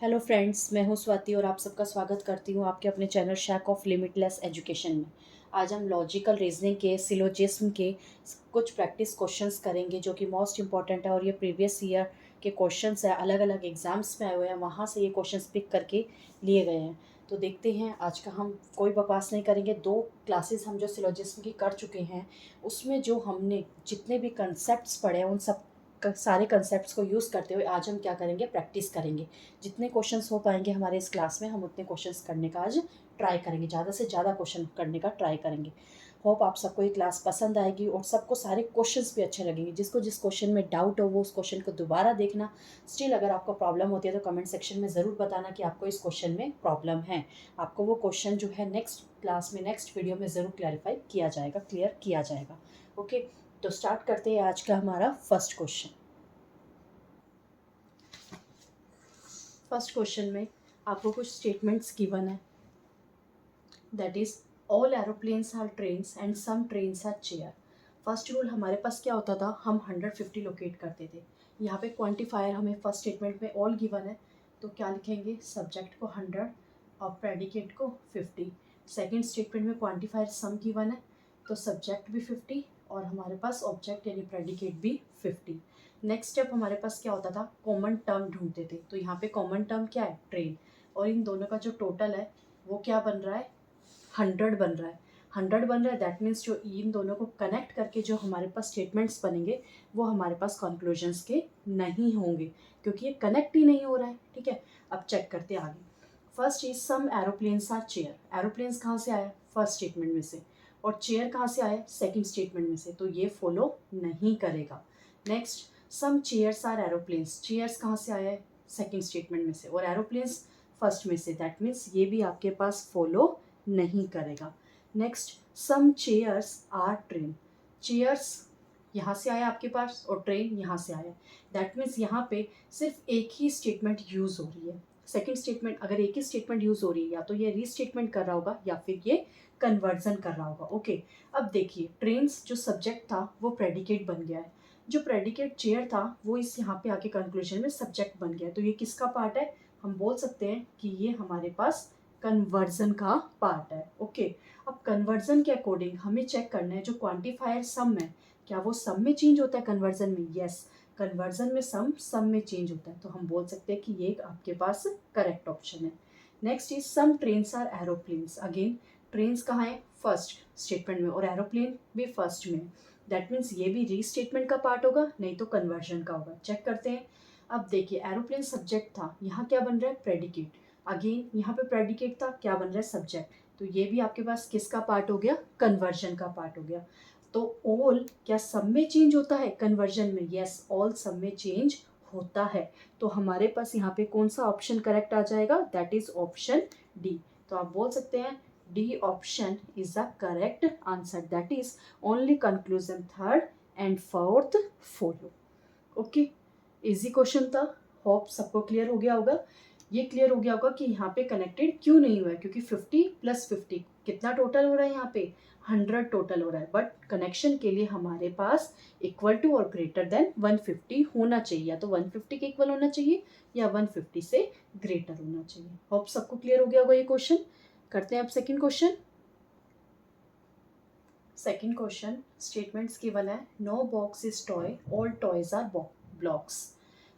Hello friends, मैं हूं स्वाति और आप सबका स्वागत करती हूं आपके अपने channel shake off limitless education में। आज हम लॉजिकल रीजनिंग के सिलोजिज्म के कुछ प्रैक्टिस क्वेश्चंस करेंगे जो कि मोस्ट इंपॉर्टेंट है और ये प्रीवियस ईयर के क्वेश्चंस है, अलग अलग एग्जाम्स में आए हुए हैं, वहाँ से ये क्वेश्चंस पिक करके लिए गए हैं। तो देखते हैं, आज का हम कोई बकवास नहीं करेंगे। 2 क्लासेस हम जो सिलोजिज्म की कर चुके हैं उसमें जो हमने जितने भी कंसेप्ट पढ़े हैं उन सब सारे कंसेप्ट को यूज़ करते हुए आज हम क्या करेंगे, प्रैक्टिस करेंगे। जितने क्वेश्चंस हो पाएंगे हमारे इस क्लास में हम उतने क्वेश्चंस करने का आज ट्राई करेंगे, ज़्यादा से ज़्यादा क्वेश्चन करने का ट्राई करेंगे। होप आप सबको ये क्लास पसंद आएगी और सबको सारे क्वेश्चंस भी अच्छे लगेंगे। जिसको जिस क्वेश्चन में डाउट हो वो उस क्वेश्चन को दोबारा देखना। स्टिल अगर आपको प्रॉब्लम होती है तो कमेंट सेक्शन में ज़रूर बताना कि आपको इस क्वेश्चन में प्रॉब्लम है। आपको वो क्वेश्चन जो है नेक्स्ट क्लास में, नेक्स्ट वीडियो में ज़रूर क्लैरिफाई किया जाएगा, क्लियर किया जाएगा। ओके, तो स्टार्ट करते हैं आज का हमारा फर्स्ट क्वेश्चन। फर्स्ट क्वेश्चन में आपको कुछ स्टेटमेंट्स गिवन है, that is all aeroplanes are trains and some trains are chair. First rule हमारे पास क्या होता था, हम 150 लोकेट करते थे। यहाँ पे क्वांटिफायर हमें फर्स्ट स्टेटमेंट में ऑल गिवन है, तो क्या लिखेंगे, सब्जेक्ट को 100 और प्रेडिकेट को 50। सेकेंड स्टेटमेंट में क्वांटिफायर सम गिवन है, तो सब्जेक्ट भी 50 और हमारे पास ऑब्जेक्ट यानी प्रेडिकेट भी 50। नेक्स्ट स्टेप हमारे पास क्या होता था, कॉमन टर्म ढूंढते थे। तो यहाँ पे कॉमन टर्म क्या है, ट्रेन, और इन दोनों का जो टोटल है वो क्या बन रहा है, 100 बन रहा है। 100 बन रहा है, दैट मीन्स जो इन दोनों को कनेक्ट करके जो हमारे पास स्टेटमेंट्स बनेंगे वो हमारे पास कंक्लूजन्स के नहीं होंगे, क्योंकि ये कनेक्ट ही नहीं हो रहा है। ठीक है, अब चेक करते हैं आगे। First is some aeroplanes are chair. Aeroplanes कहाँ से आया, फर्स्ट स्टेटमेंट में से, और चेयर कहाँ से आया, सेकेंड स्टेटमेंट में से, तो ये फॉलो नहीं करेगा। Next, some chairs are aeroplanes. Chairs कहाँ से आया है, सेकेंड स्टेटमेंट में से, और एरोप्लेन्स फर्स्ट में से, दैट मीन्स ये भी आपके पास फॉलो नहीं करेगा। Next, some chairs are train. Chairs यहाँ से आया आपके पास और ट्रेन यहाँ से आया, दैट मीन्स यहाँ पे सिर्फ एक ही स्टेटमेंट यूज हो रही है। सेकेंड स्टेटमेंट, अगर एक ही स्टेटमेंट यूज हो रही है या तो ये रीस्टेटमेंट कर रहा होगा या फिर ये कन्वर्जन कर रहा होगा। ओके, अब देखिए, ट्रेन्स जो सब्जेक्ट था वो प्रेडिकेट बन गया है, जो प्रेडिकेट चेयर था वो इस यहाँ पे आके कंक्लूजन में सब्जेक्ट बन गया, तो ये किसका पार्ट है, हम बोल सकते हैं कि ये हमारे पास कन्वर्जन का पार्ट है। ओके, अब कन्वर्जन के अकॉर्डिंग हमें चेक करना है जो क्वांटिफायर सम है, क्या वो सम में चेंज होता है कन्वर्जन में, यस, कन्वर्जन में सम में चेंज होता है, तो हम बोल सकते हैं कि ये आपके पास करेक्ट ऑप्शन है। Next is some trains are aeroplanes. Again trains कहाँ है, फर्स्ट स्टेटमेंट में, और एरोप्लेन भी फर्स्ट में, दैट मीन्स ये भी रीस्टेटमेंट का पार्ट होगा, नहीं तो कन्वर्जन का होगा। चेक करते हैं। अब देखिए, एरोप्लेन सब्जेक्ट था, यहाँ क्या बन रहा है, प्रेडिकेट। अगेन यहाँ पे प्रेडिकेट था, क्या बन रहा है, सब्जेक्ट, तो ये भी आपके पास किसका पार्ट हो गया, कन्वर्जन का पार्ट हो गया। तो ऑल क्या सब में चेंज होता है कन्वर्जन में, यस, ऑल सब में चेंज होता है, तो हमारे पास यहाँ पे कौन सा ऑप्शन करेक्ट आ जाएगा, दैट इज ऑप्शन डी। तो आप बोल सकते हैं D option is the correct answer, that is only conclusion third and fourth follow. Okay, easy question था, होप सबको क्लियर हो गया होगा। ये क्लियर हो गया होगा कि यहाँ पे कनेक्टेड क्यों नहीं हुआ है, क्योंकि 50 + 50 कितना टोटल हो रहा है, यहाँ पे 100 टोटल हो रहा है, बट कनेक्शन के लिए हमारे पास इक्वल टू और ग्रेटर देन 150 होना चाहिए, या तो 150 के इक्वल होना चाहिए या 150 से ग्रेटर होना चाहिए। होप सबको क्लियर हो गया होगा ये क्वेश्चन। करते हैं अब second question. Second question, statements given है, no box is toy, all toys are blocks.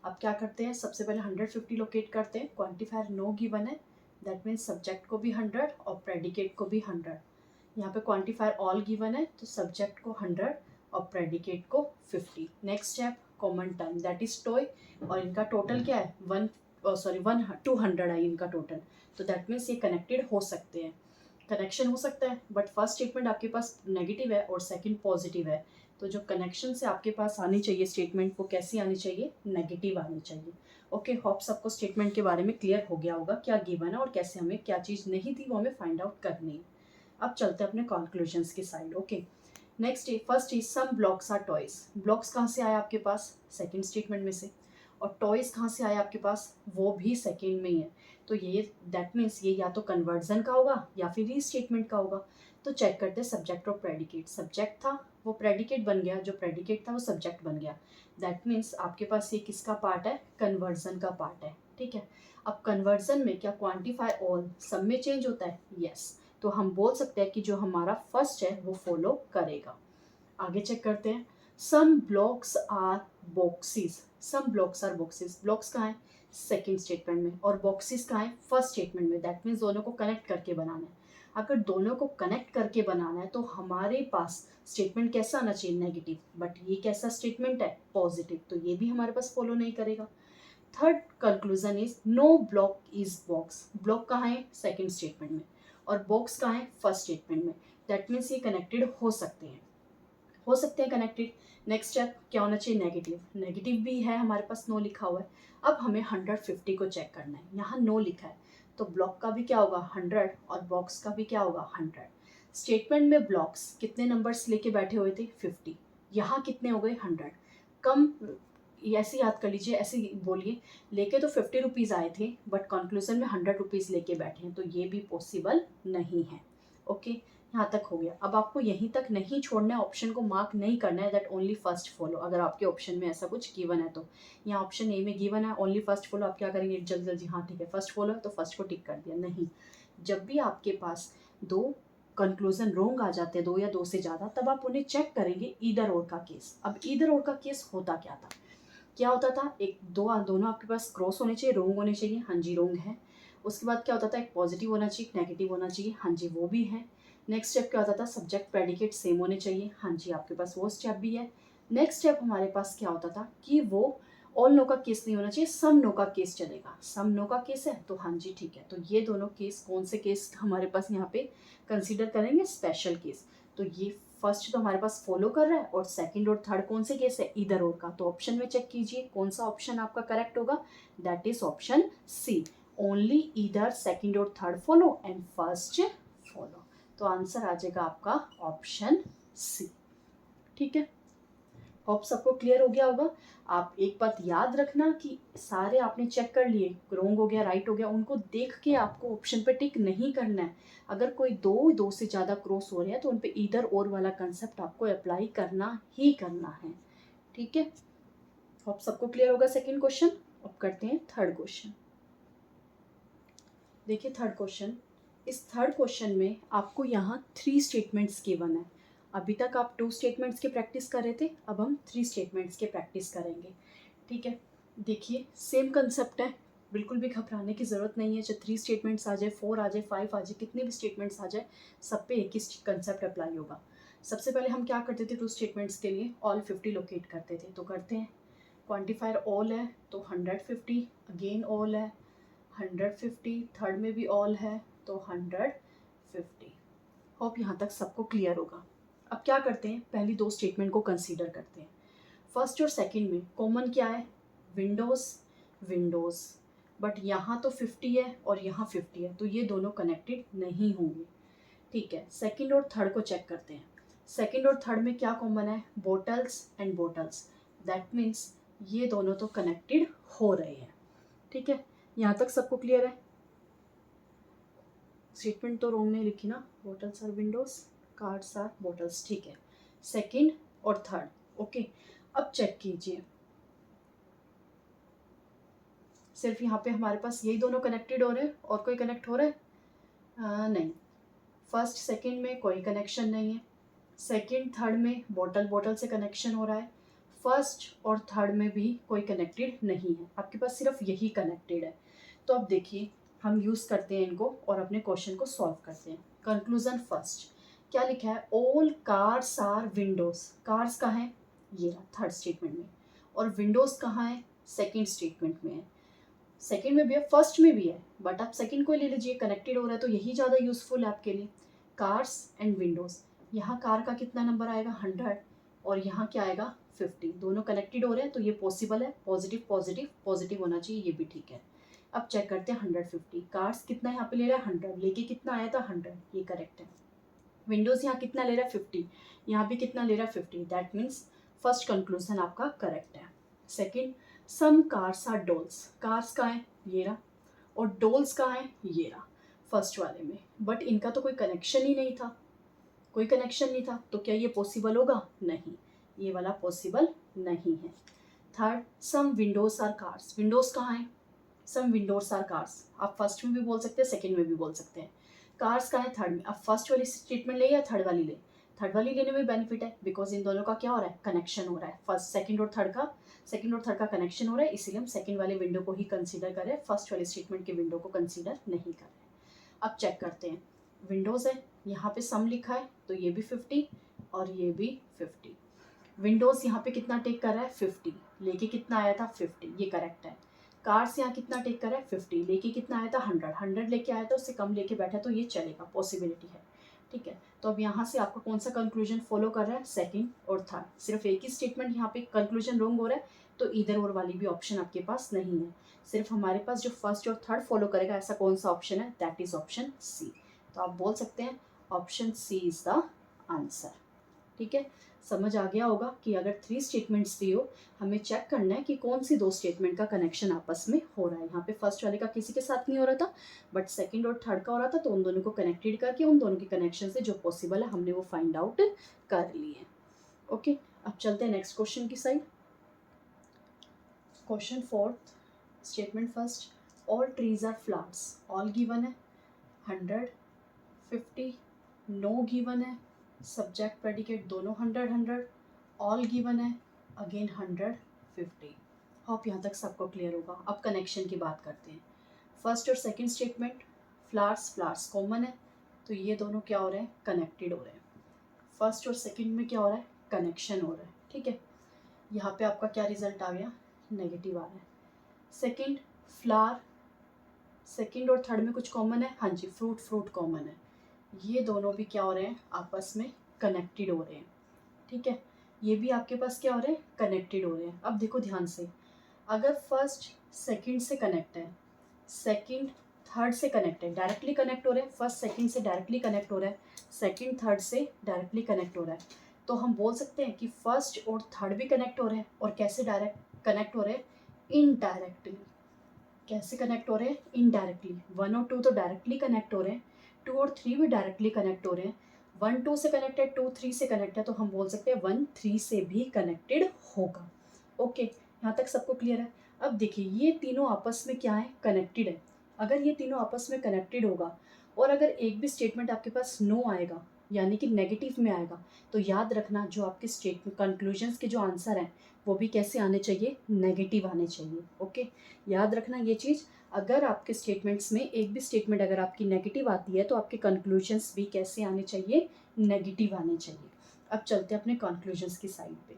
अब क्या करते हैं, सबसे पहले 150 लोकेट करते हैं, क्वांटिफायर नो गिवन है, दैट मीन्स सब्जेक्ट को भी 100 और प्रेडिकेट को भी 100। यहाँ पे क्वांटिफायर ऑल गिवन है, तो सब्जेक्ट को 100 और प्रेडिकेट को 50। Next step, common term that is toy, और इनका टोटल क्या है, 200 है इनका टोटल, तो दैट मीन्स ये कनेक्टेड हो सकते हैं, कनेक्शन हो सकता है, बट फर्स्ट स्टेटमेंट आपके पास नेगेटिव है और सेकंड पॉजिटिव है, तो जो कनेक्शन से आपके पास आनी चाहिए स्टेटमेंट वो कैसी आनी चाहिए, नेगेटिव आनी चाहिए। ओके, होप सबको स्टेटमेंट के बारे में क्लियर हो गया होगा, क्या गिवन है और कैसे हमें क्या चीज़ नहीं थी वो हमें फाइंड आउट करनी है। अब चलते हैं अपने कंक्लूजन्स की साइड। Okay, next first is some blocks are toys. Blocks कहाँ से आया आपके पास, सेकेंड स्टेटमेंट में से, और टॉयज कहाँ से आया आपके पास, वो भी सेकेंड में ही है, तो ये दैट मीन्स ये या तो कन्वर्जन का होगा या फिर रीस्टेटमेंट का होगा। तो चेक करते हैं सब्जेक्ट और प्रेडिकेट, सब्जेक्ट था वो प्रेडिकेट बन गया, जो प्रेडिकेट था वो सब्जेक्ट बन गया, दैट मीन्स आपके पास ये किसका पार्ट है, कन्वर्जन का पार्ट है। ठीक है। अब कन्वर्जन में क्या क्वांटिफाई ऑल सब में चेंज होता है? यस। तो हम बोल सकते हैं कि जो हमारा फर्स्ट है वो फॉलो करेगा। आगे चेक करते हैं। Some blocks are boxes, some blocks are boxes, blocks कहाँ है? सेकेंड स्टेटमेंट में, और बॉक्सेस कहाँ है? फर्स्ट स्टेटमेंट में। दैट मीन्स दोनों को कनेक्ट करके बनाना है। अगर दोनों को कनेक्ट करके बनाना है तो हमारे पास स्टेटमेंट कैसा आना चाहिए? नेगेटिव। बट ये कैसा स्टेटमेंट है? पॉजिटिव। तो ये भी हमारे पास फॉलो नहीं करेगा। Third conclusion is no block is box. Block कहाँ है? सेकेंड स्टेटमेंट में, और बॉक्स कहाँ है? फर्स्ट स्टेटमेंट में। दैट मीन्स ये कनेक्टेड हो सकते हैं कनेक्टेड। नेक्स्ट स्टेप क्या होना चाहिए? नेगेटिव। नेगेटिव भी है हमारे पास, नो लिखा हुआ है। अब हमें 150 को चेक करना है, यहाँ नो लिखा है, तो ब्लॉक का भी क्या होगा? 100, और बॉक्स का भी क्या होगा? 100। स्टेटमेंट में ब्लॉक्स कितने नंबर्स लेके बैठे हुए थे? 50। यहाँ कितने हो गए? 100। कम, ऐसे याद कर लीजिए, ऐसे बोलिए, लेके तो 50 रुपीज़ आए थे बट कंक्लूजन में 100 रुपीज़ लेके बैठे हैं, तो ये भी पॉसिबल नहीं है। ओके, यहाँ तक हो गया। अब आपको यहीं तक नहीं छोड़ना है, ऑप्शन को मार्क नहीं करना है दैट ओनली फर्स्ट फॉलो। अगर आपके ऑप्शन में ऐसा कुछ गिवन है तो यहाँ ऑप्शन ए में गिवन है ओनली फर्स्ट फॉलो, आप क्या करेंगे? जल्दी जल्दी, हाँ ठीक है फर्स्ट फॉलो है तो फर्स्ट को टिक कर दिया। नहीं, जब भी आपके पास दो कंक्लूजन रोंग आ जाते हैं, दो या दो से ज़्यादा, तब आप उन्हें चेक करेंगे ईदर और का केस। अब ईदर और का केस होता क्या था? क्या होता था? एक दोनों आपके पास क्रॉस होने चाहिए, रोंग होने चाहिए, हाँ जी रोंग है। उसके बाद क्या होता था? एक पॉजिटिव होना चाहिए, एक नेगेटिव होना चाहिए, हाँ जी वो भी है। नेक्स्ट स्टेप क्या होता था? सब्जेक्ट प्रेडिकेट सेम होने चाहिए, हाँ जी आपके पास वो स्टेप भी है। नेक्स्ट स्टेप हमारे पास क्या होता था कि वो ऑल नो का केस नहीं होना चाहिए, सम नो का केस चलेगा। सम नो का केस है तो हाँ जी ठीक है। तो ये दोनों केस, कौन से केस हमारे पास यहाँ पे कंसिडर करेंगे? Special case. तो ये फर्स्ट तो हमारे पास फॉलो कर रहा है, और सेकंड और थर्ड कौन से केस है? इधर और का। तो ऑप्शन में चेक कीजिए कौन सा ऑप्शन आपका करेक्ट होगा? That is option C, only इधर सेकंड और third follow and first follow. तो आंसर आ जाएगा आपका ऑप्शन सी। ठीक है, होप सबको क्लियर हो गया होगा। आप एक बात याद रखना कि सारे आपने चेक कर लिए, रॉन्ग हो गया राइट हो गया, उनको देख के आपको ऑप्शन पे टिक नहीं करना है। अगर कोई दो से ज़्यादा क्रॉस हो रहे हैं तो उन पे इधर और वाला कंसेप्ट आपको अप्लाई करना ही करना है। ठीक है, होप सबको क्लियर होगा सेकेंड क्वेश्चन। अब करते हैं थर्ड क्वेश्चन। देखिए थर्ड क्वेश्चन, इस थर्ड क्वेश्चन में आपको यहाँ 3 स्टेटमेंट्स गिवन है। अभी तक आप 2 स्टेटमेंट्स के प्रैक्टिस कर रहे थे, अब हम 3 स्टेटमेंट्स के प्रैक्टिस करेंगे। ठीक है, देखिए सेम कंसेप्ट है, बिल्कुल भी घबराने की ज़रूरत नहीं है। चाहे 3 स्टेटमेंट्स आ जाए, 4 आ जाए, 5 आ जाए, कितने भी स्टेटमेंट्स आ जाए, सब पे एक ही कंसेप्ट अप्लाई होगा। सबसे पहले हम क्या करते थे? 2 स्टेटमेंट्स के लिए ऑल 50 लोकेट करते थे, तो करते हैं। क्वान्टिफायर ऑल है तो 150, अगेन ऑल है 150, थर्ड में भी ऑल है तो 150। होप यहाँ तक सबको क्लियर होगा। अब क्या करते हैं? पहली 2 स्टेटमेंट को कंसीडर करते हैं। फर्स्ट और सेकंड में कॉमन क्या है? विंडोज़ विंडोज़, बट यहाँ तो 50 है और यहाँ 50 है, तो ये दोनों कनेक्टेड नहीं होंगे। ठीक है, सेकंड और थर्ड को चेक करते हैं। सेकंड और थर्ड में क्या कॉमन है? Bottles and bottles, that means ये दोनों तो कनेक्टेड हो रहे हैं। ठीक है, यहाँ तक सबको क्लियर है? स्टेटमेंट तो रोंग नहीं लिखी ना, bottles are windows, cards are bottles. ठीक है, सेकंड और थर्ड ओके। अब चेक कीजिए, सिर्फ यहाँ पे हमारे पास यही दोनों कनेक्टेड हो रहे हैं और कोई कनेक्ट हो रहा है? नहीं, फर्स्ट सेकंड में कोई कनेक्शन नहीं है, सेकंड थर्ड में बोतल बोतल से कनेक्शन हो रहा है, फर्स्ट और थर्ड में भी कोई कनेक्टेड नहीं है, आपके पास सिर्फ यही कनेक्टेड है। तो अब देखिए हम यूज़ करते हैं इनको और अपने क्वेश्चन को सॉल्व करते हैं। कंक्लूजन फर्स्ट क्या लिखा है? All cars are windows. Cars कहाँ है? ये रहा थर्ड स्टेटमेंट में, और विंडोज कहाँ है? सेकेंड स्टेटमेंट में है। सेकेंड में भी है, फर्स्ट में भी है, बट आप सेकेंड को ले लीजिए, कनेक्टेड हो रहा है तो यही ज़्यादा यूजफुल है आपके लिए। कार्स एंड विंडोज़, यहाँ कार का कितना नंबर आएगा? 100, और यहाँ क्या आएगा? 50। दोनों कनेक्टेड हो रहे हैं तो ये पॉसिबल है, पॉजिटिव पॉजिटिव पॉजिटिव होना चाहिए, ये भी ठीक है। अब चेक करते हैं 150, कार्स कितना यहाँ पे ले रहा है? 100, लेके कितना आया था? 100, ये करेक्ट है। विंडोज़ यहाँ कितना ले रहा है? 50, यहाँ भी कितना ले रहा है? 50, दैट मीन्स फर्स्ट कंक्लूजन आपका करेक्ट है। Second, some cars are dolls, cars कहाँ है? ये रहा, और डॉल्स कहाँ है? ये रहा फर्स्ट वाले में, बट इनका तो कोई कनेक्शन ही नहीं था, कोई कनेक्शन नहीं था, तो क्या ये पॉसिबल होगा? नहीं, ये वाला पॉसिबल नहीं है। Third, some windows are cars, windows कहाँ है? सम विंडोज आर कार्स, आप फर्स्ट में भी बोल सकते हैं, सेकंड में भी बोल सकते हैं। कार्स का है थर्ड में, अब फर्स्ट वाली स्टेटमेंट ले या थर्ड वाली ले? थर्ड वाली लेने में बेनिफिट है, बिकॉज इन दोनों का क्या हो रहा है, कनेक्शन हो रहा है। फर्स्ट सेकंड और थर्ड का कनेक्शन हो रहा है, इसीलिए हम सेकंड वाले विंडो को ही कंसीडर करें, फर्स्ट वाली स्टेटमेंट के विंडो को कंसीडर नहीं कर रहे। अब चेक करते हैं, विंडोज है, यहाँ पे सम लिखा है तो ये भी 50 और ये भी 50। विंडोज यहाँ पे कितना टेक कर रहा है, 50, लेके कितना आया था, 50, ये करेक्ट है। कार्स यहाँ कितना टेक कर रहा है, 50, लेके कितना आया था, 100 लेके आया था, उससे कम लेके बैठा तो ये चलेगा, पॉसिबिलिटी है। ठीक है, तो अब यहाँ से आपको कौन सा कंक्लूजन फॉलो कर रहा है, सेकंड और थर्ड। सिर्फ एक ही स्टेटमेंट यहाँ पे कंक्लूजन रॉन्ग हो रहा है, तो इधर और वाली भी ऑप्शन आपके पास नहीं है। सिर्फ हमारे पास जो फर्स्ट और थर्ड फॉलो करेगा ऐसा कौन सा ऑप्शन है, दैट इज ऑप्शन सी। तो आप बोल सकते हैं option C is the answer. ठीक है, समझ आ गया होगा कि अगर 3 स्टेटमेंट्स दी हो, हमें चेक करना है कि कौन सी 2 स्टेटमेंट का कनेक्शन आपस में हो रहा है। यहाँ पे फर्स्ट वाले का किसी के साथ नहीं हो रहा था, बट सेकंड और थर्ड का हो रहा था, तो उन दोनों को कनेक्टेड करके उन दोनों के कनेक्शन से जो पॉसिबल है हमने वो फाइंड आउट कर लिए। ओके, अब चलते हैं नेक्स्ट क्वेश्चन की साइड। Question fourth, statement first, all trees are flowers, all given है, 100, 50, नो गिवन है, सब्जेक्ट प्रेडिकेट दोनों 100, ऑल गिवन है, अगेन 100, 50। होप यहाँ तक सबको क्लियर होगा। अब कनेक्शन की बात करते हैं। फर्स्ट और सेकंड स्टेटमेंट, फ्लावर्स कॉमन है, तो ये दोनों क्या हो रहे हैं, कनेक्टेड हो रहे हैं। फर्स्ट और सेकंड में क्या हो रहा है, कनेक्शन हो रहा है। ठीक है, यहाँ पे आपका क्या रिजल्ट आ गया, नेगेटिव आ रहा है। सेकंड, फ्लावर, सेकंड और थर्ड में कुछ कॉमन है, हाँ जी, फ्रूट कॉमन है। ये दोनों भी क्या हो रहे हैं, आपस में कनेक्टेड हो रहे हैं। ठीक है, ये भी आपके पास क्या हो रहे हैं, कनेक्टेड हो रहे हैं। अब देखो ध्यान से, अगर फर्स्ट सेकंड से कनेक्ट है, सेकंड थर्ड से कनेक्ट है, डायरेक्टली कनेक्ट हो रहे हैं, फर्स्ट सेकंड से डायरेक्टली कनेक्ट हो रहा है, सेकंड थर्ड से डायरेक्टली कनेक्ट हो रहा है, तो हम बोल सकते हैं कि फर्स्ट और थर्ड भी कनेक्ट हो रहे हैं। और कैसे डायरेक्ट कनेक्ट हो रहे हैं, इनडायरेक्टली। कैसे कनेक्ट हो रहे हैं, इनडायरेक्टली। 1 और 2 तो डायरेक्टली कनेक्ट हो रहे हैं, 2 और 3 भी डायरेक्टली कनेक्ट हो रहे हैं। 1 2 से कनेक्टेड, 2 3 से कनेक्ट है, तो हम बोल सकते हैं 1 3 से भी कनेक्टेड होगा। ओके, यहाँ तक सबको क्लियर है। अब देखिए, ये तीनों आपस में क्या है, कनेक्टेड है। अगर ये तीनों आपस में कनेक्टेड होगा और अगर एक भी स्टेटमेंट आपके पास नो आएगा, यानी कि नेगेटिव में आएगा, तो याद रखना जो आपके स्टेटमेंट कंक्लूजन्स के जो आंसर हैं वो भी कैसे आने चाहिए, नेगेटिव आने चाहिए। ओके, याद रखना ये चीज़। अगर आपके स्टेटमेंट्स में एक भी स्टेटमेंट अगर आपकी नेगेटिव आती है तो आपके कंक्लूजन्स भी कैसे आने चाहिए, नेगेटिव आने चाहिए। अब चलते हैं अपने कंक्लूजन्स की साइड पे।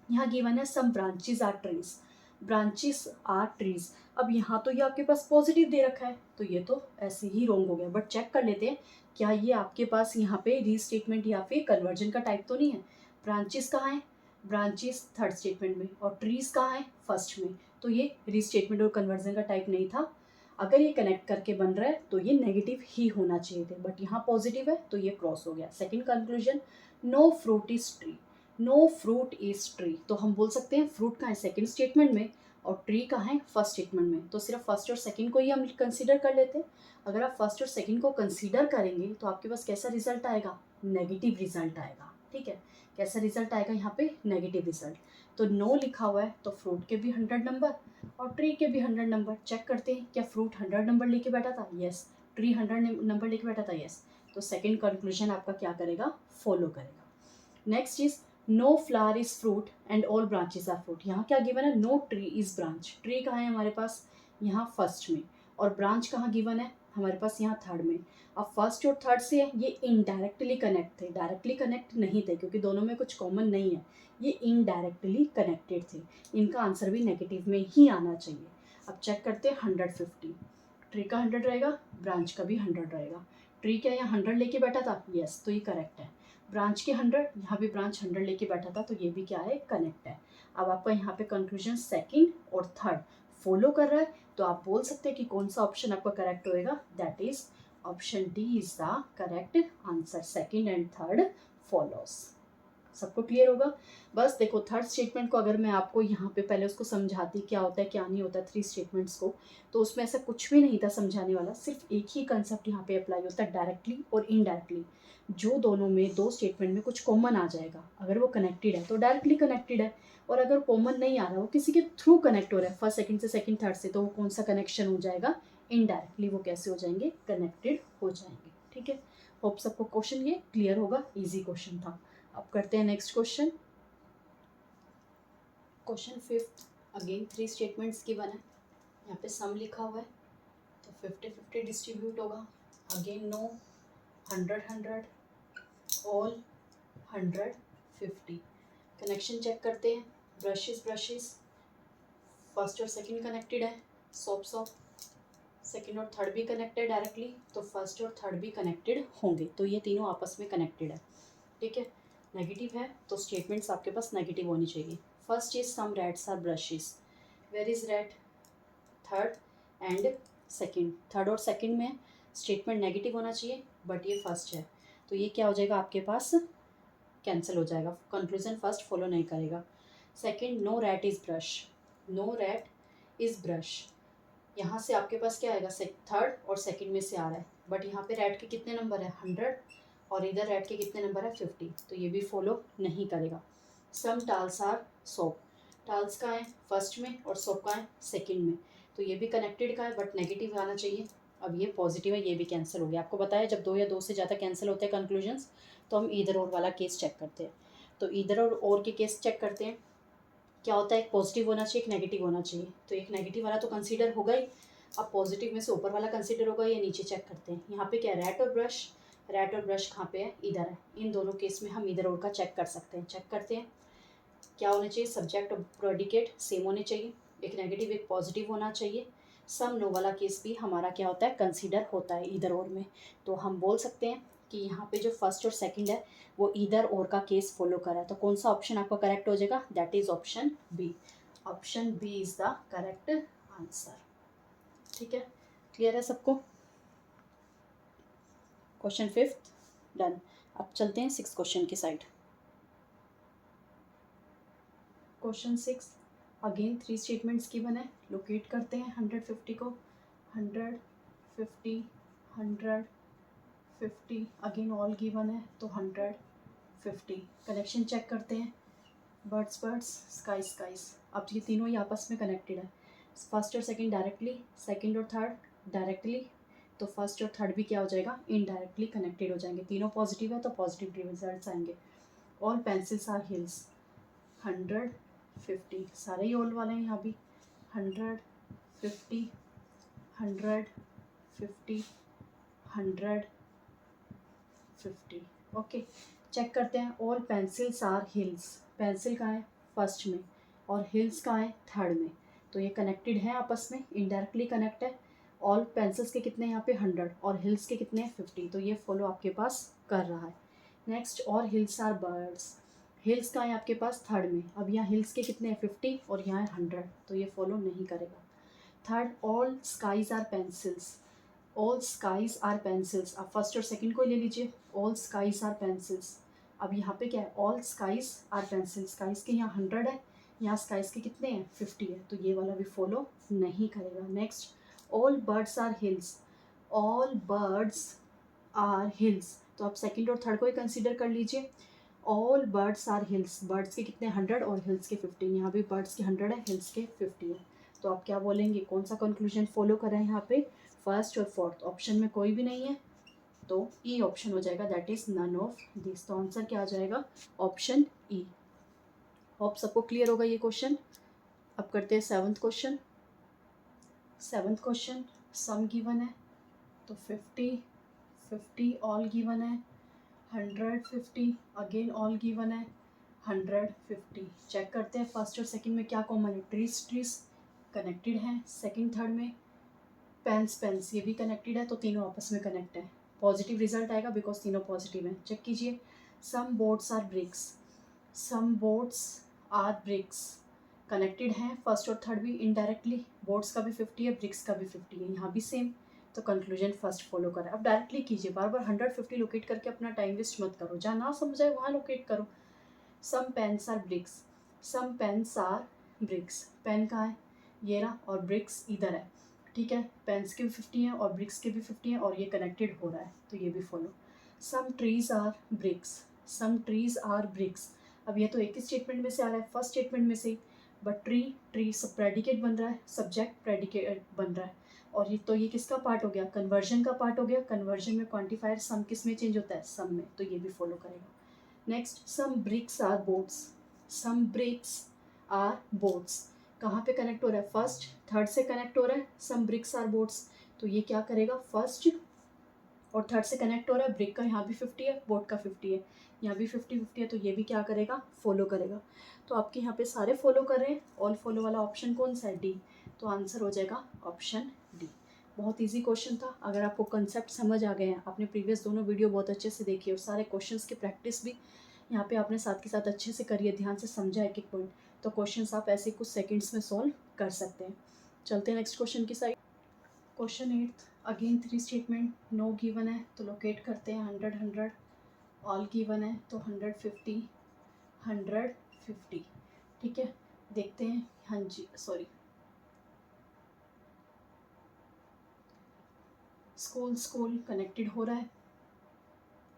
यहाँ गिवन है some branches are trees, branches are trees. अब यहाँ तो ये आपके पास पॉजिटिव दे रखा है, तो ये तो ऐसे ही रॉन्ग हो गया। बट चेक कर लेते हैं क्या ये आपके पास यहाँ पे रीस्टेटमेंट या फिर कन्वर्जन का टाइप तो नहीं है। ब्रांचेस कहाँ है, ब्रांचेस थर्ड स्टेटमेंट में, और ट्रीज कहाँ है, फर्स्ट में, तो ये रीस्टेटमेंट और कन्वर्जन का टाइप नहीं था। अगर ये कनेक्ट करके बन रहा है तो ये नेगेटिव ही होना चाहिए थे, बट यहाँ पॉजिटिव है तो ये क्रॉस हो गया। Second conclusion, no fruit is tree, no fruit is tree, तो हम बोल सकते हैं फ्रूट का है सेकंड स्टेटमेंट में और ट्री का है फर्स्ट स्टेटमेंट में, तो सिर्फ फर्स्ट और सेकंड को ही हम कंसीडर कर लेते हैं। अगर आप फर्स्ट और सेकंड को कंसीडर करेंगे तो आपके पास कैसा रिजल्ट आएगा, नेगेटिव रिजल्ट आएगा। ठीक है, कैसा रिजल्ट आएगा यहाँ पे, नेगेटिव रिजल्ट। तो नो लिखा हुआ है तो फ्रूट के भी 100 नंबर और ट्री के भी 100 नंबर। चेक करते हैं क्या फ्रूट 100 नंबर लेके बैठा था, यस। ट्री 100 नंबर लेके बैठा था, यस। तो सेकेंड कंक्लूजन आपका क्या करेगा, फॉलो करेगा। Next is no flower is fruit and all branches are fruit. यहाँ क्या गिवन है, no tree is branch. Tree कहाँ है हमारे पास, यहाँ फर्स्ट में, और ब्रांच कहाँ गिवन है हमारे पास, यहाँ थर्ड में। अब फर्स्ट और थर्ड से ये इनडायरेक्टली कनेक्ट थे, डायरेक्टली कनेक्ट नहीं थे क्योंकि दोनों में कुछ कॉमन नहीं है, ये इनडायरेक्टली कनेक्टेड थे। इनका आंसर भी नेगेटिव में ही आना चाहिए। अब चेक करते हैं 150, ट्री का 100 रहेगा, ब्रांच का भी 100 रहेगा। ट्री क्या यहाँ 100 लेके बैठा था, यस, तो ये करेक्ट है। ब्रांच के 100, यहाँ भी ब्रांच 100 लेके बैठा था, तो ये भी क्या है, कनेक्ट है। अब आपका यहाँ पे कंक्लूजन सेकंड और थर्ड फॉलो कर रहा है, तो आप बोल सकते हैं कि कौन सा ऑप्शन आपका करेक्ट होएगा, that is option D is the correct answer, second and third follows. सबको क्लियर होगा। बस देखो थर्ड स्टेटमेंट को अगर मैं आपको यहाँ पे पहले उसको समझाती क्या होता है क्या नहीं होता थ्री स्टेटमेंट्स को, तो उसमें ऐसा कुछ भी नहीं था समझाने वाला, सिर्फ एक ही कंसेप्ट यहाँ पे अप्लाई होता है डायरेक्टली और इनडायरेक्टली। जो दोनों में दो स्टेटमेंट में कुछ कॉमन आ जाएगा, अगर वो कनेक्टेड है तो डायरेक्टली कनेक्टेड है, और अगर कॉमन नहीं आ रहा, वो किसी के थ्रू कनेक्ट हो रहा है फर्स्ट सेकंड से सेकंड थर्ड से, तो वो कौन सा कनेक्शन हो जाएगा, इनडायरेक्टली वो कैसे हो जाएंगे, कनेक्टेड हो जाएंगे। ठीक है, होप सबको क्वेश्चन ये क्लियर होगा, इजी क्वेश्चन था। अब करते हैं next question. Question fifth, again three statements given है, यहाँ पे सम लिखा हुआ है, तो 50-50 डिस्ट्रीब्यूट होगा, again no, 100-100, all 150। Connection check करते हैं, ब्रशेस फर्स्ट और सेकंड कनेक्टेड है, सॉप सेकंड और थर्ड भी कनेक्टेड डायरेक्टली, तो फर्स्ट और थर्ड भी कनेक्टेड होंगे, तो ये तीनों आपस में कनेक्टेड है। ठीक है, नेगेटिव है तो स्टेटमेंट्स आपके पास नेगेटिव होनी चाहिए। First is some rats are brushes, where is rat, third and second, third और सेकंड में स्टेटमेंट नेगेटिव होना चाहिए, बट ये फर्स्ट है, तो ये क्या हो जाएगा आपके पास, कैंसिल हो जाएगा, कंक्लूजन फर्स्ट फॉलो नहीं करेगा। Second, no rat is brush, no rat is brush, यहाँ से आपके पास क्या आएगा, थर्ड और सेकंड में से आ रहा है, बट यहाँ पे रैट के कितने नंबर है, 100, और इधर रैट के कितने नंबर है, 50, तो ये भी फॉलो नहीं करेगा। सम टाल्स आर सोप, टाल्स का है फर्स्ट में और सोप का है सेकंड में, तो ये भी कनेक्टेड का है बट नेगेटिव आना चाहिए। अब ये पॉजिटिव है, ये भी कैंसिल हो गया। आपको बताया जब दो या दो से ज़्यादा कैंसिल होते हैं कंक्लूजन्स, तो हम ईदर और वाला केस चेक करते हैं। तो ईदर और के केस चेक करते हैं, क्या होता है, एक पॉजिटिव होना चाहिए, एक नेगेटिव होना चाहिए, तो एक नेगेटिव वाला तो कंसीडर होगा ही, अब पॉजिटिव में से ऊपर वाला कंसीडर होगा या नीचे चेक करते हैं। यहाँ पे क्या है, रैट और ब्रश, रैट और ब्रश कहाँ पे है, इधर है, इन दोनों केस में हम इधर और का चेक कर सकते हैं। चेक करते हैं, क्या होना चाहिए, सब्जेक्ट और प्रेडिकेट सेम होने चाहिए, एक नेगेटिव एक पॉजिटिव होना चाहिए। सम नो वाला केस भी हमारा क्या होता है, कंसीडर होता है इधर और में, तो हम बोल सकते हैं कि यहाँ पे जो फर्स्ट और सेकंड है वो इधर और का केस फॉलो कर रहा है, तो कौन सा ऑप्शन आपका करेक्ट हो जाएगा, that is option B. Option B is the correct answer. ठीक है, क्लियर है सबको, क्वेश्चन फिफ्थ डन। अब चलते हैं सिक्स क्वेश्चन की साइड। Question six, again three statements given है, लोकेट करते हैं 150 को, 150 150, अगेन ऑल गिवन है तो 150। कनेक्शन चेक करते हैं, बर्ड्स स्काइज, अब ये तीनों ही आपस में कनेक्टेड है, फर्स्ट और सेकंड डायरेक्टली, सेकंड और थर्ड डायरेक्टली, तो फर्स्ट और थर्ड भी क्या हो जाएगा, इनडायरेक्टली कनेक्टेड हो जाएंगे, तीनों पॉजिटिव है तो पॉजिटिव रिजल्ट्स आएंगे। ऑल पेंसिल्स आर हिल्स, 150, सारे ही ऑल वाले हैं यहाँ भी, 150 150 150। ओके, चेक करते हैं, all pencils are hills, pencil कहाँ है, फर्स्ट में, और हिल्स कहाँ है, थर्ड में, तो ये कनेक्टेड है आपस में, इनडायरेक्टली कनेक्ट है। ऑल पेंसिल्स के कितने यहाँ पे 100 और हिल्स के कितने 50, तो ये फॉलो आपके पास कर रहा है। नेक्स्ट, और हिल्स आर बर्ड्स, हिल्स का है आपके पास थर्ड में, अब यहाँ हिल्स के कितने हैं 50 और यहाँ 100, तो ये फॉलो नहीं करेगा। Third, all skies are pencils, all skies are pencils, अब फर्स्ट और सेकंड को ले लीजिए, ऑल स्काइज आर पेंसिल्स, अब यहाँ पे क्या है, all skies are pencils, skies के यहाँ 100 है, यहाँ स्काइज के कितने हैं 50 है, तो ये वाला भी फॉलो नहीं करेगा। Next, all birds are hills, all birds are hills, तो आप सेकंड और थर्ड को ही कंसीडर कर लीजिए। All birds are hills, birds के कितने 100 और हिल्स के 50, यहाँ भी बर्ड्स के 100 है, हिल्स के 50 है, तो आप क्या बोलेंगे, कौन सा कंक्लूजन फॉलो कर रहे हैं यहाँ पे, फर्स्ट और फोर्थ, ऑप्शन में कोई भी नहीं है, तो ई ऑप्शन हो जाएगा, that is none of this, तो आंसर क्या आ जाएगा, ऑप्शन ई। होप सबको क्लियर होगा ये क्वेश्चन। अब करते हैं seventh question. Seventh question, some given है, तो 50 ऑल गिवन है, 150 अगेन ऑल गिवन है, 150। चेक करते हैं फर्स्ट और सेकंड में क्या कॉमन है, ट्रीज कनेक्टेड हैं, सेकंड थर्ड में पेन्स ये भी कनेक्टेड है, तो तीनों आपस में कनेक्ट है, पॉजिटिव रिजल्ट आएगा बिकॉज तीनों पॉजिटिव हैं। चेक कीजिए, some boats are bricks, some boats are bricks connected हैं, फर्स्ट और थर्ड भी इनडायरेक्टली, बोट्स का भी 50 है, ब्रिक्स का भी 50 है, यहाँ भी सेम, तो कंक्लूजन फर्स्ट फॉलो करें। अब डायरेक्टली कीजिए, बार बार 150 लोकेट करके अपना टाइम वेस्ट मत करो, जहाँ ना समझ आए वहाँ लोकेट करो, some pens are bricks, some pens are bricks, pen कहाँ है, ये रहा, और ब्रिक्स इधर है, ठीक है। पेन्स के भी 50 हैं और ब्रिक्स के भी 50 हैं और ये कनेक्टेड हो रहा है, तो ये भी follow. Some trees are bricks, some trees are bricks, अब ये तो एक ही स्टेटमेंट में से आ रहा है, फर्स्ट स्टेटमेंट में से ही, बट ट्री सब प्रेडिकेट बन रहा है, सब्जेक्ट प्रेडिकेट बन रहा है, और ये तो ये किसका पार्ट हो गया, कन्वर्जन का पार्ट हो गया। कन्वर्जन में क्वांटिफायर सम किस में चेंज होता है, सम में, तो ये भी फॉलो करेगा। Next, some bricks are boats, some bricks are boats, कहाँ पे कनेक्ट हो रहा है, फर्स्ट थर्ड से कनेक्ट हो रहा है, सम ब्रिक्स आर बोट्स, तो ये क्या करेगा, फर्स्ट और थर्ड से कनेक्ट हो रहा है, ब्रिक का यहाँ भी 50 है, बोट का 50 है, यहाँ भी 50-50 है, तो ये भी क्या करेगा, फॉलो करेगा। तो आपके यहाँ पे सारे फॉलो कर रहे हैं, ऑल फॉलो वाला ऑप्शन कौन सा है, डी, तो आंसर हो जाएगा ऑप्शन डी। बहुत इजी क्वेश्चन था। अगर आपको कंसेप्ट समझ आ गए हैं, आपने प्रीवियस दोनों वीडियो बहुत अच्छे से देखी और सारे क्वेश्चंस की प्रैक्टिस भी यहाँ पे आपने साथ के साथ अच्छे से करी है, ध्यान से समझा एक एक पॉइंट, तो क्वेश्चंस आप ऐसे कुछ सेकंड्स में सॉल्व कर सकते हैं। चलते हैं नेक्स्ट क्वेश्चन की साइड। Question 8, again 3 statement, no given है तो लोकेट करते हैं 100 100, ऑल गिवन है तो 150 150, ठीक है। देखते हैं, हाँ जी सॉरी, स्कूल स्कूल कनेक्टेड हो रहा है,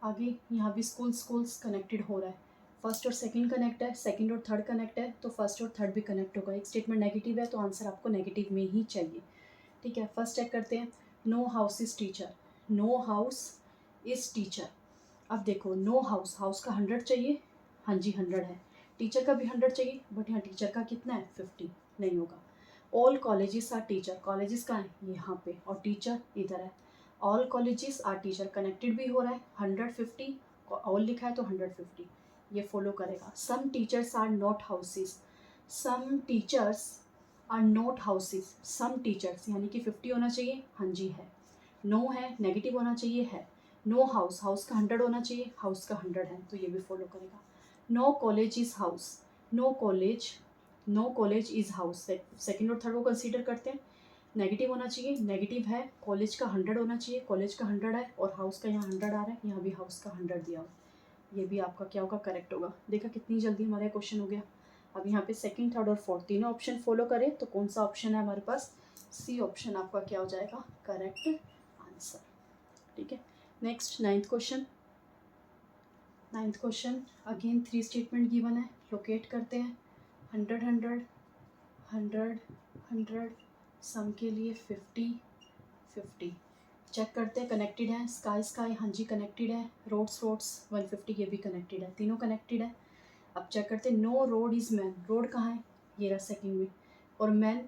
आगे यहाँ भी स्कूल स्कूल्स कनेक्टेड हो रहा है, फर्स्ट और सेकंड कनेक्ट है, सेकंड और थर्ड कनेक्ट है, तो फर्स्ट और थर्ड भी कनेक्ट होगा। एक स्टेटमेंट नेगेटिव है तो आंसर आपको नेगेटिव में ही चाहिए, ठीक है। फर्स्ट चेक करते हैं, no house is teacher, no house is teacher, अब देखो नो हाउस, हाउस का 100 चाहिए, हाँ जी 100 है, टीचर का भी 100 चाहिए, बट यहाँ टीचर का कितना है 50, नहीं होगा। All colleges are teacher, colleges कहाँ है यहाँ पे, और टीचर इधर है, all colleges are teacher connected भी हो रहा है, 150 ऑल लिखा है तो 150, ये फॉलो करेगा। Some teachers are not houses, some teachers are not houses, some teachers यानी कि 50 होना चाहिए, हाँ जी है, नो है, नेगेटिव होना चाहिए है, नो हाउस, हाउस का 100 होना चाहिए, हाउस का 100 है, तो ये भी फॉलो करेगा। No college is house, no college, no college is house, second और थर्ड को कंसीडर करते हैं, नेगेटिव होना चाहिए, नेगेटिव है, कॉलेज का 100 होना चाहिए, कॉलेज का 100 है, और हाउस का यहाँ 100 आ रहा है, यहाँ भी हाउस का 100 दिया हो, ये भी आपका क्या होगा, करेक्ट होगा। देखा कितनी जल्दी हमारा क्वेश्चन हो गया। अब यहाँ पे सेकंड थर्ड और फोर्थ तीनों ऑप्शन फॉलो करें तो कौन सा ऑप्शन है हमारे पास, सी ऑप्शन आपका क्या हो जाएगा, करेक्ट आंसर, ठीक है। Next ninth question, ninth question again 3 statement given है, लोकेट करते हैं 100 100 100 100, सम के लिए 50 50, चेक करते हैं कनेक्टेड है, स्काई स्काई हाँ जी कनेक्टेड है, रोड्स रोड्स 150 ये भी कनेक्टेड है, तीनों कनेक्टेड है। अब चेक करते हैं, no road is man, road कहाँ है, ये रहा सेकंड में, और man,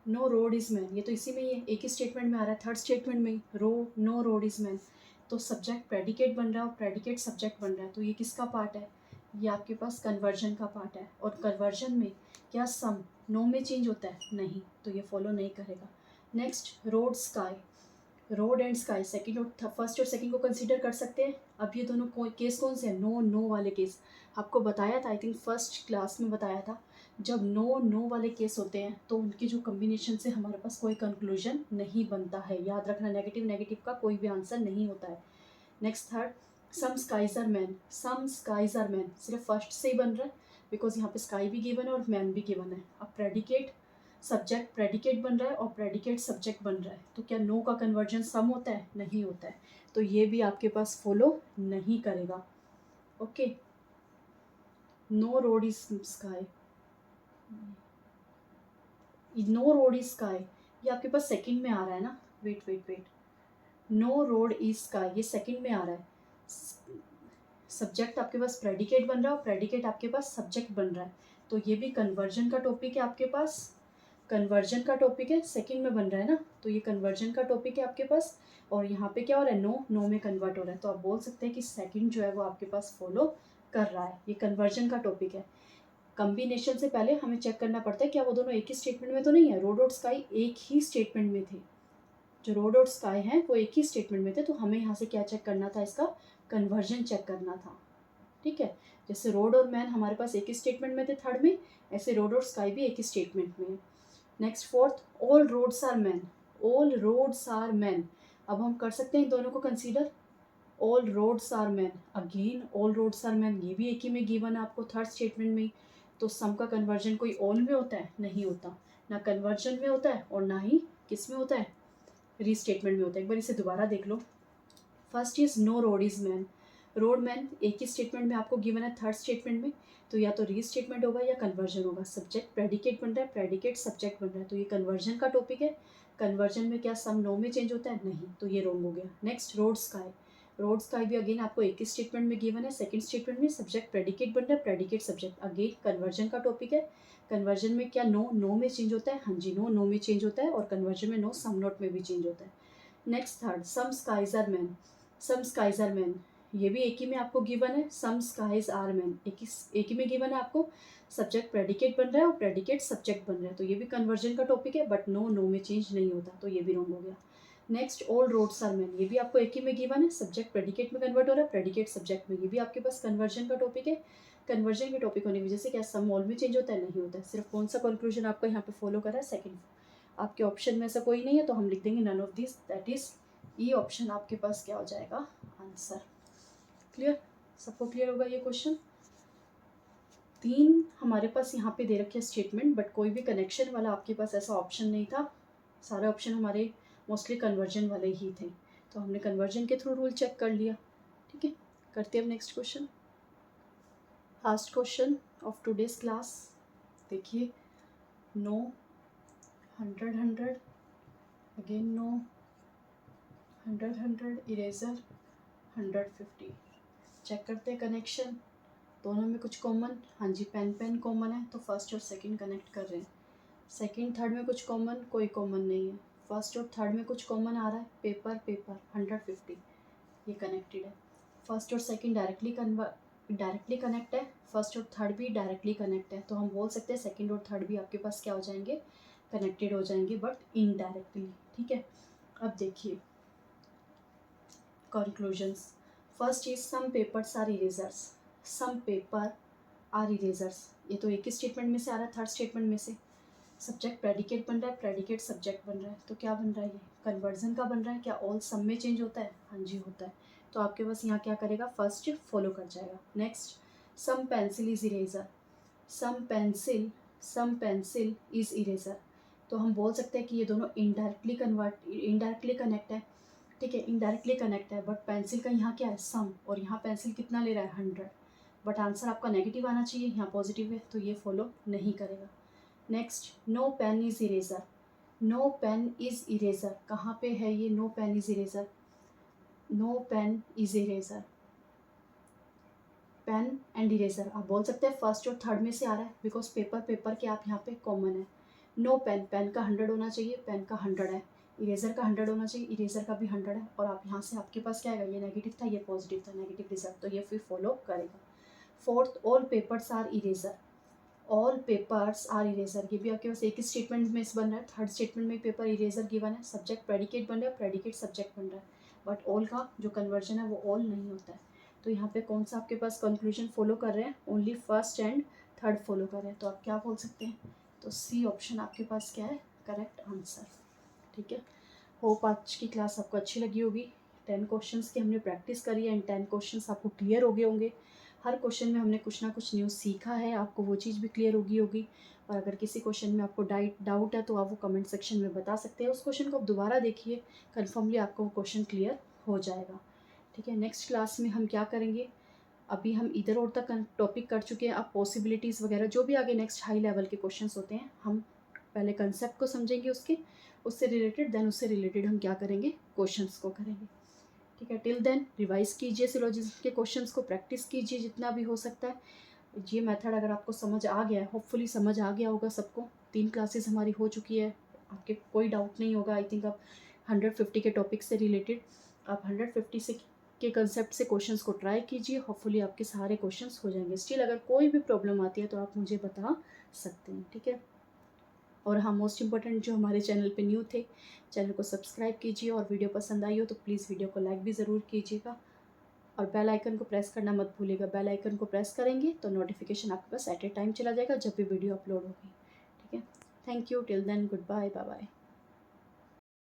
no road is man, ये तो इसी में ही है, एक ही स्टेटमेंट में आ रहा है, थर्ड स्टेटमेंट में नो रोड इज़ मैन, तो सब्जेक्ट प्रेडिकेट बन रहा है और प्रेडिकेट सब्जेक्ट बन रहा है, तो ये किसका पार्ट है, ये आपके पास कन्वर्जन का पार्ट है, और कन्वर्जन में क्या सम नो में चेंज होता है, नहीं, तो ये फॉलो नहीं करेगा। Next, road sky, road and sky second और फर्स्ट और सेकंड को कंसीडर कर सकते हैं। अब ये दोनों केस कौन से हैं, नो नो वाले केस, आपको बताया था, आई थिंक फर्स्ट क्लास में बताया था, जब नो नो वाले केस होते हैं तो उनके जो कम्बिनेशन से हमारे पास कोई कंक्लूजन नहीं बनता है, याद रखना, नेगेटिव नेगेटिव का कोई भी आंसर नहीं होता है। Next third, some skies are man, some skies are man सिर्फ फर्स्ट से ही बन रहा है, बिकॉज यहाँ पे स्काई भी गिवन है और मैन भी गिवन है। अब प्रेडिकेट सब्जेक्ट प्रेडिकेट बन रहा है और प्रेडिकेट सब्जेक्ट बन रहा है, तो क्या नो का कन्वर्जन सम होता है, नहीं होता है, तो ये भी आपके पास फॉलो नहीं करेगा। Okay, no road is sky, no road is sky, ये आपके पास सेकंड में आ रहा है ना, wait wait wait, no road is sky ये सेकंड में आ रहा है, सब्जेक्ट आपके पास प्रेडिकेट बन रहा है और प्रेडिकेट आपके पास सब्जेक्ट बन रहा है, तो ये भी कन्वर्जन का टॉपिक है आपके पास, कन्वर्जन का टॉपिक है, सेकंड में बन रहा है ना, तो ये कन्वर्जन का टॉपिक है आपके पास, और यहाँ पे क्या हो रहा है, नो नो में कन्वर्ट हो रहा है, तो आप बोल सकते हैं कि सेकंड जो है वो आपके पास फॉलो कर रहा है, ये कन्वर्जन का टॉपिक है। कम्बिनेशन से पहले हमें चेक करना पड़ता है क्या वो दोनों एक ही स्टेटमेंट में तो नहीं है, रोड और स्काई एक ही स्टेटमेंट में थे, जो रोड और स्काई हैं वो एक ही स्टेटमेंट में थे, तो हमें यहाँ से क्या चेक करना था, इसका कन्वर्जन चेक करना था, ठीक है। जैसे रोड और मैन हमारे पास एक ही स्टेटमेंट में थे थर्ड में, ऐसे रोड और स्काई भी एक ही स्टेटमेंट में है। Next fourth, all roads are man, all roads are man, अब हम कर सकते हैं इन दोनों को consider, all roads are man, again all roads are man, ये भी एक ही में गिवन है आपको थर्ड स्टेटमेंट में। तो सम का कन्वर्जन कोई ऑल में होता है? नहीं होता, ना कन्वर्जन में होता है और ना ही किस में होता है, रीस्टेटमेंट में होता है। एक बार इसे दोबारा देख लो। First is no road is man, road man एक ही स्टेटमेंट में आपको गिवन है थर्ड स्टेटमेंट में, तो या तो रीस्टेटमेंट होगा या कन्वर्जन होगा। सब्जेक्ट प्रेडिकेट बन रहा है, प्रेडिकेट सब्जेक्ट बन रहा है, तो ये कन्वर्जन का टॉपिक है। कन्वर्जन में क्या सम नो में चेंज होता है? नहीं, तो ये रॉन्ग हो गया। Next road sky, road sky भी अगेन आपको एक ही स्टेटमेंट में गिवन है, सेकंड स्टेटमेंट में सब्जेक्ट प्रेडिकेट बन रहा है, प्रेडिकेट सब्जेक्ट, अगेन कन्वर्जन का टॉपिक है। कन्वर्जन में क्या नो में चेंज होता है? हाँ जी, नो में चेंज होता है, और कन्वर्जन में नो सम नोट में भी चेंज होता है। Next third, some skies are man, some skies are man, ये भी एक ही में आपको गिवन है। सम स्काइज आर मैन एक ही में गिवन है आपको, सब्जेक्ट प्रेडिकेट बन रहा है और प्रेडिकेट सब्जेक्ट बन रहा है, तो ये भी कन्वर्जन का टॉपिक है, बट नो में चेंज नहीं होता, तो ये भी रॉन्ग हो गया। Next all roads are man, ये भी आपको एक ही में गिवन है, सब्जेक्ट प्रेडिकेट में कन्वर्ट हो रहा है, प्रेडिकेट सब्जेक्ट में, ये भी आपके पास कन्वर्जन का टॉपिक है। कन्वर्जन के टॉपिक होने की वजह से क्या सम ऑल में चेंज होता है? नहीं होता है। सिर्फ कौन सा कंक्लूजन आपको यहाँ पे फॉलो कर रहा है? सेकंड। आपके ऑप्शन में ऐसा कोई नहीं है, तो हम लिख देंगे none of this, that is ये ऑप्शन आपके पास क्या हो जाएगा? आंसर। क्लियर? सबको क्लियर होगा ये क्वेश्चन? तीन हमारे पास यहाँ पे दे रखे स्टेटमेंट, बट कोई भी कनेक्शन वाला आपके पास ऐसा ऑप्शन नहीं था, सारे ऑप्शन हमारे मोस्टली कन्वर्जन वाले ही थे, तो हमने कन्वर्जन के थ्रू रूल चेक कर लिया। ठीक है, करते हैं अब next question. Last question of today's class, देखिए, no 100 again no 100 eraser 150, check करते हैं कनेक्शन, दोनों में कुछ कॉमन, हाँ जी पेन कॉमन है, तो फर्स्ट और सेकंड कनेक्ट कर रहे हैं। सेकंड थर्ड में कुछ कॉमन, कोई कॉमन नहीं है। फर्स्ट और थर्ड में कुछ कॉमन आ रहा है, पेपर 150, ये कनेक्टेड है। फर्स्ट और सेकंड डायरेक्टली कनेक्ट है, फर्स्ट और थर्ड भी डायरेक्टली कनेक्ट है, तो हम बोल सकते हैं सेकंड और थर्ड भी आपके पास क्या हो जाएंगे? कनेक्टेड हो जाएंगे, बट इनडायरेक्टली। ठीक है, अब देखिए conclusions. First is some papers are erasers, some paper are erasers, ये तो एक ही स्टेटमेंट में से आ रहा है, थर्ड स्टेटमेंट में से। सब्जेक्ट प्रेडिकेट बन रहा है, प्रेडिकेट सब्जेक्ट बन रहा है, तो क्या बन रहा है? ये कन्वर्जन का बन रहा है। क्या ऑल सम में चेंज होता है? हाँ जी होता है, तो आपके पास यहाँ क्या करेगा? फर्स्ट फॉलो कर जाएगा। Next, some pencil is eraser, some pencil is eraser, तो हम बोल सकते हैं कि ये दोनों इनडायरेक्टली कनेक्ट है। ठीक है, इनडायरेक्टली कनेक्ट है, बट पेंसिल का यहाँ क्या है? सम, और यहाँ पेंसिल कितना ले रहा है? 100, बट आंसर आपका नेगेटिव आना चाहिए, यहाँ पॉजिटिव है, तो ये फॉलो नहीं करेगा। Next, no pen is eraser, no pen is eraser, कहाँ पे है ये no pen is eraser? No pen is eraser, pen and eraser, आप बोल सकते हैं फर्स्ट और थर्ड में से आ रहा है, बिकॉज पेपर के आप यहाँ पे कॉमन है। नो पेन, पेन का 100 होना चाहिए, पेन का 100 है। इरेजर का 100 होना चाहिए, इरेजर का भी 100 है, और आप यहाँ से आपके पास क्या आएगा? ये नेगेटिव था, ये पॉजिटिव था, नेगेटिव रिजल्ट, तो ये फिर फॉलो करेगा। Fourth, all papers are eraser, all papers are eraser, ये भी आपके पास एक ही स्टेटमेंट में बन रहा है, थर्ड स्टेटमेंट में पेपर इरेजर गिवन है, सब्जेक्ट प्रेडिकेट बन रहा है, प्रेडिकेट सब्जेक्ट बन रहा है, बट ऑल का जो कन्वर्जन है वो ऑल नहीं होता है, तो यहाँ पे कौन सा आपके पास कंक्लूजन फॉलो कर रहे हैं? Only first and third follow कर रहे हैं, तो आप क्या बोल सकते हैं? तो सी ऑप्शन आपके पास क्या है? Correct answer. ठीक है, होप आज की क्लास आपको अच्छी लगी होगी। 10 क्वेश्चंस की हमने प्रैक्टिस करी है, एंड 10 क्वेश्चंस आपको क्लियर हो गए होंगे। हर क्वेश्चन में हमने कुछ ना कुछ न्यूज़ सीखा है, आपको वो चीज़ भी क्लियर होगी। और अगर किसी क्वेश्चन में आपको डाउट है तो आप वो कमेंट सेक्शन में बता सकते हैं, उस क्वेश्चन को आप दोबारा देखिए, कन्फर्मली आपको वो क्वेश्चन क्लियर हो जाएगा। ठीक है, नेक्स्ट क्लास में हम क्या करेंगे? अभी हम इधर और तक टॉपिक कर चुके हैं, अब पॉसिबिलिटीज़ वगैरह जो भी आगे नेक्स्ट हाई लेवल के क्वेश्चंस होते हैं, हम पहले कंसेप्ट को समझेंगे उससे रिलेटेड, देन उससे रिलेटेड हम क्या करेंगे? क्वेश्चंस को करेंगे। ठीक है, टिल देन रिवाइज कीजिए सिलोजिज्म के क्वेश्चंस को, प्रैक्टिस कीजिए जितना भी हो सकता है। ये मेथड अगर आपको समझ आ गया है, होपफुली समझ आ गया होगा सबको। 3 क्लासेस हमारी हो चुकी है, आपके कोई डाउट नहीं होगा। आई थिंक आप 150 के टॉपिक से रिलेटेड आप 150 से के कंसेप्ट से क्वेश्चंस को ट्राई कीजिए, होपफुली आपके सारे क्वेश्चंस हो जाएंगे। स्टिल अगर कोई भी प्रॉब्लम आती है तो आप मुझे बता सकते हैं। ठीक है, और हाँ, मोस्ट इम्पॉर्टेंट जो हमारे चैनल पे न्यू थे, चैनल को सब्सक्राइब कीजिए, और वीडियो पसंद आई हो तो प्लीज़ वीडियो को लाइक भी ज़रूर कीजिएगा, और बेल आइकन को प्रेस करना मत भूलिएगा। बेल आइकन को प्रेस करेंगे तो नोटिफिकेशन आपके पास एट ए टाइम चला जाएगा जब भी वीडियो अपलोड होगी। ठीक है, thank you, till then, good bye, bye bye.